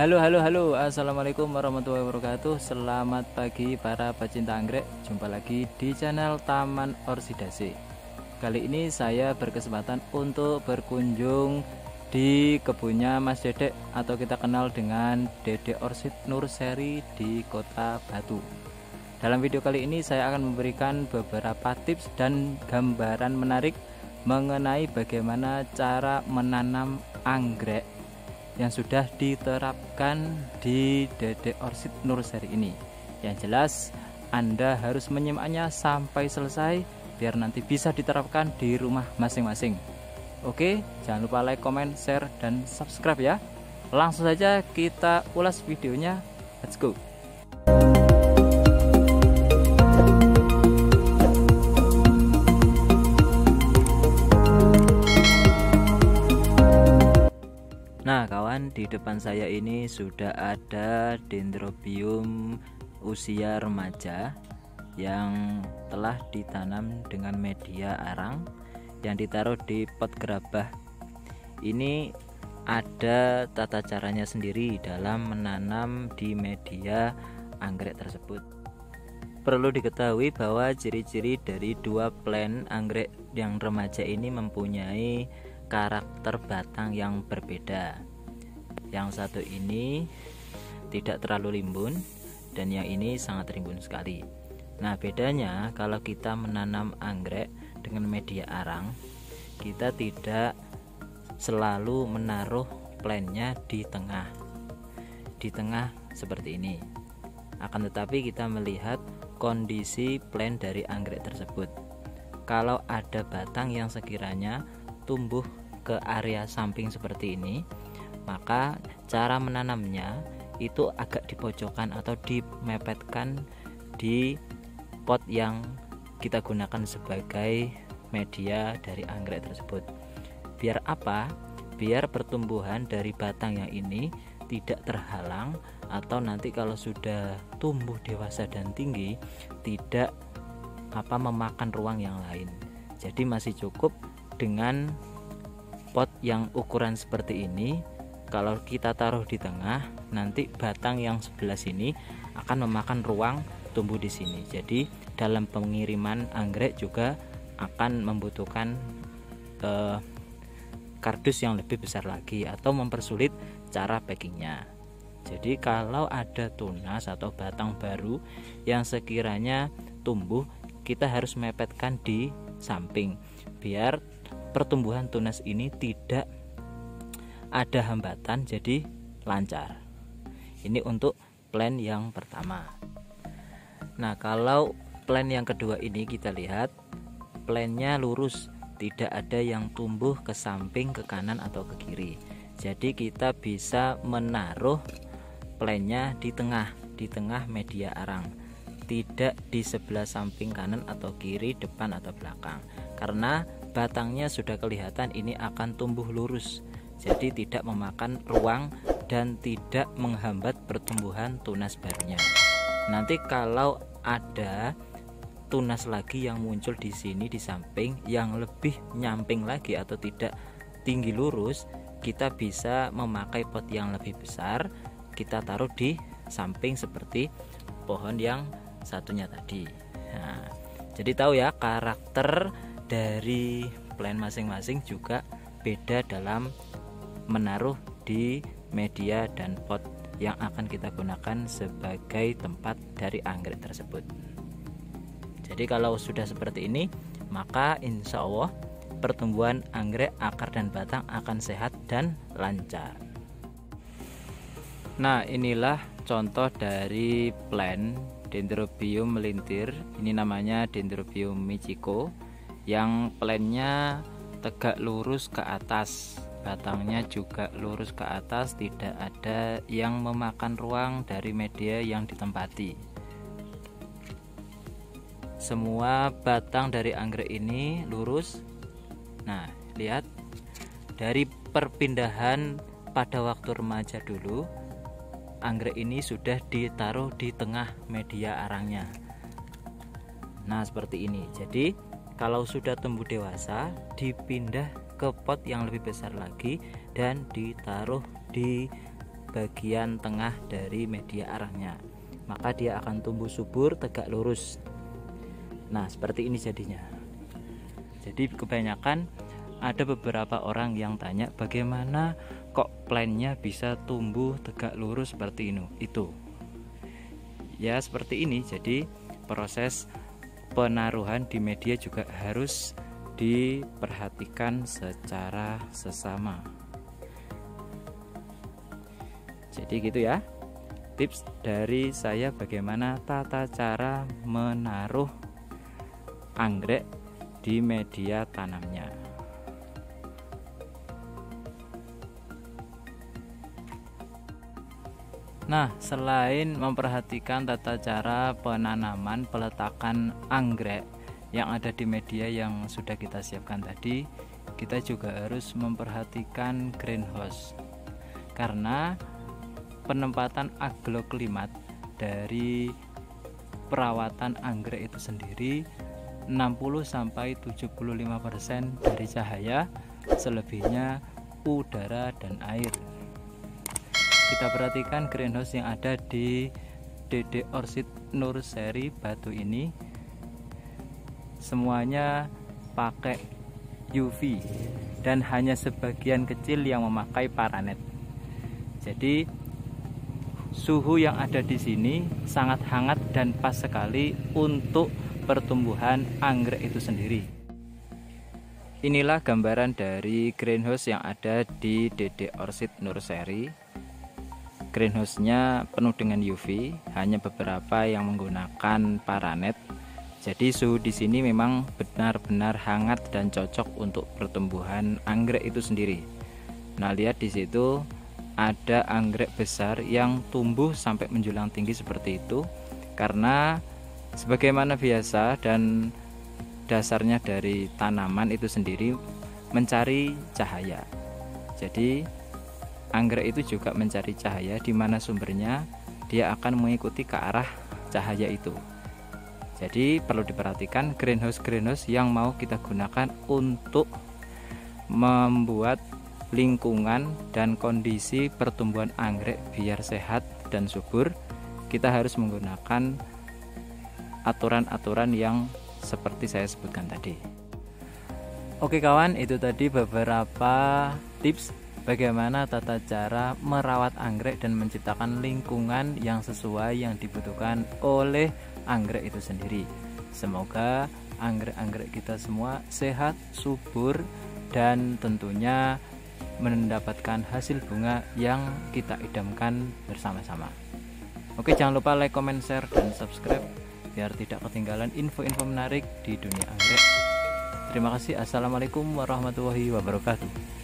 Halo, assalamualaikum warahmatullahi wabarakatuh. Selamat pagi para pecinta anggrek. Jumpa lagi di channel Taman Orsidase. Kali ini saya berkesempatan untuk berkunjung di kebunnya Mas Dedek atau kita kenal dengan Dedek Orsid Nurseri di Kota Batu. Dalam video kali ini saya akan memberikan beberapa tips dan gambaran menarik mengenai bagaimana cara menanam anggrek yang sudah diterapkan di Dedek Orsid Nurseri ini. Yang jelas Anda harus menyimaknya sampai selesai biar nanti bisa diterapkan di rumah masing-masing. Oke, jangan lupa like, comment, share, dan subscribe ya. Langsung saja kita ulas videonya. Let's go. Nah kawan, di depan saya ini sudah ada Dendrobium usia remaja yang telah ditanam dengan media arang yang ditaruh di pot gerabah. Ini ada tata caranya sendiri dalam menanam di media anggrek tersebut. Perlu diketahui bahwa ciri-ciri dari dua plant anggrek yang remaja ini mempunyai karakter batang yang berbeda. Yang satu ini tidak terlalu rimbun dan yang ini sangat rimbun sekali. Nah, bedanya kalau kita menanam anggrek dengan media arang, kita tidak selalu menaruh plantnya di tengah seperti ini. Akan tetapi kita melihat kondisi plant dari anggrek tersebut. Kalau ada batang yang sekiranya tumbuh ke area samping seperti ini, maka cara menanamnya itu agak dipojokkan atau dimepetkan di pot yang kita gunakan sebagai media dari anggrek tersebut. Biar apa? Biar pertumbuhan dari batang yang ini tidak terhalang, atau nanti kalau sudah tumbuh dewasa dan tinggi tidak memakan ruang yang lain. Jadi masih cukup dengan pot yang ukuran seperti ini. Kalau kita taruh di tengah, nanti batang yang sebelah sini akan memakan ruang tumbuh di sini. Jadi dalam pengiriman anggrek juga akan membutuhkan kardus yang lebih besar lagi atau mempersulit cara packingnya. Jadi kalau ada tunas atau batang baru yang sekiranya tumbuh, kita harus mepetkan di samping biar pertumbuhan tunas ini tidak ada hambatan, jadi lancar. Ini untuk plan yang pertama. Nah, kalau plan yang kedua ini kita lihat plannya lurus, tidak ada yang tumbuh ke samping, ke kanan atau ke kiri. Jadi kita bisa menaruh plannya di tengah media arang, tidak di sebelah samping kanan atau kiri, depan atau belakang, karena batangnya sudah kelihatan ini akan tumbuh lurus, jadi tidak memakan ruang dan tidak menghambat pertumbuhan tunas barunya. Nanti kalau ada tunas lagi yang muncul di sini di samping yang lebih nyamping lagi atau tidak tinggi lurus, kita bisa memakai pot yang lebih besar, kita taruh di samping seperti pohon yang satunya tadi. Nah, jadi tahu ya, karakter dari plant masing-masing juga beda dalam menaruh di media dan pot yang akan kita gunakan sebagai tempat dari anggrek tersebut. Jadi kalau sudah seperti ini, maka insya Allah pertumbuhan anggrek, akar dan batang akan sehat dan lancar. Nah, inilah contoh dari plant Dendrobium melintir. Ini namanya Dendrobium Michiko, yang plantnya tegak lurus ke atas, batangnya juga lurus ke atas, tidak ada yang memakan ruang dari media yang ditempati. Semua batang dari anggrek ini lurus. Nah, lihat dari perpindahan pada waktu remaja dulu, anggrek ini sudah ditaruh di tengah media arangnya. Nah, seperti ini. Jadi kalau sudah tumbuh dewasa, dipindah ke pot yang lebih besar lagi dan ditaruh di bagian tengah dari media arangnya, maka dia akan tumbuh subur, tegak lurus. Nah, seperti ini jadinya. Jadi kebanyakan ada beberapa orang yang tanya, bagaimana kok plantnya bisa tumbuh tegak lurus seperti ini? Itu ya seperti ini. Jadi proses penaruhan di media juga harus diperhatikan secara sesama. Jadi gitu ya, tips dari saya bagaimana tata cara menaruh anggrek di media tanamnya. Nah, selain memperhatikan tata cara penanaman, peletakan anggrek yang ada di media yang sudah kita siapkan tadi, kita juga harus memperhatikan greenhouse, karena penempatan agroklimat dari perawatan anggrek itu sendiri 60-75% dari cahaya, selebihnya udara dan air. Kita perhatikan greenhouse yang ada di DD Orchid Nursery Batu ini, semuanya pakai UV dan hanya sebagian kecil yang memakai paranet. Jadi suhu yang ada di sini sangat hangat dan pas sekali untuk pertumbuhan anggrek itu sendiri. Inilah gambaran dari greenhouse yang ada di DD Orchid Nursery. Greenhouse-nya penuh dengan UV, hanya beberapa yang menggunakan paranet. Jadi suhu di sini memang benar-benar hangat dan cocok untuk pertumbuhan anggrek itu sendiri. Nah, lihat di situ ada anggrek besar yang tumbuh sampai menjulang tinggi seperti itu, karena sebagaimana biasa dan dasarnya dari tanaman itu sendiri mencari cahaya. Jadi anggrek itu juga mencari cahaya, di mana sumbernya dia akan mengikuti ke arah cahaya itu. Jadi perlu diperhatikan greenhouse yang mau kita gunakan untuk membuat lingkungan dan kondisi pertumbuhan anggrek biar sehat dan subur. Kita harus menggunakan aturan-aturan yang seperti saya sebutkan tadi. Oke kawan, itu tadi beberapa tips bagaimana tata cara merawat anggrek dan menciptakan lingkungan yang sesuai yang dibutuhkan oleh anggrek itu sendiri. Semoga anggrek-anggrek kita semua sehat, subur, dan tentunya mendapatkan hasil bunga yang kita idamkan bersama-sama. Oke, jangan lupa like, comment, share, dan subscribe biar tidak ketinggalan info-info menarik di dunia anggrek. Terima kasih. Assalamualaikum warahmatullahi wabarakatuh.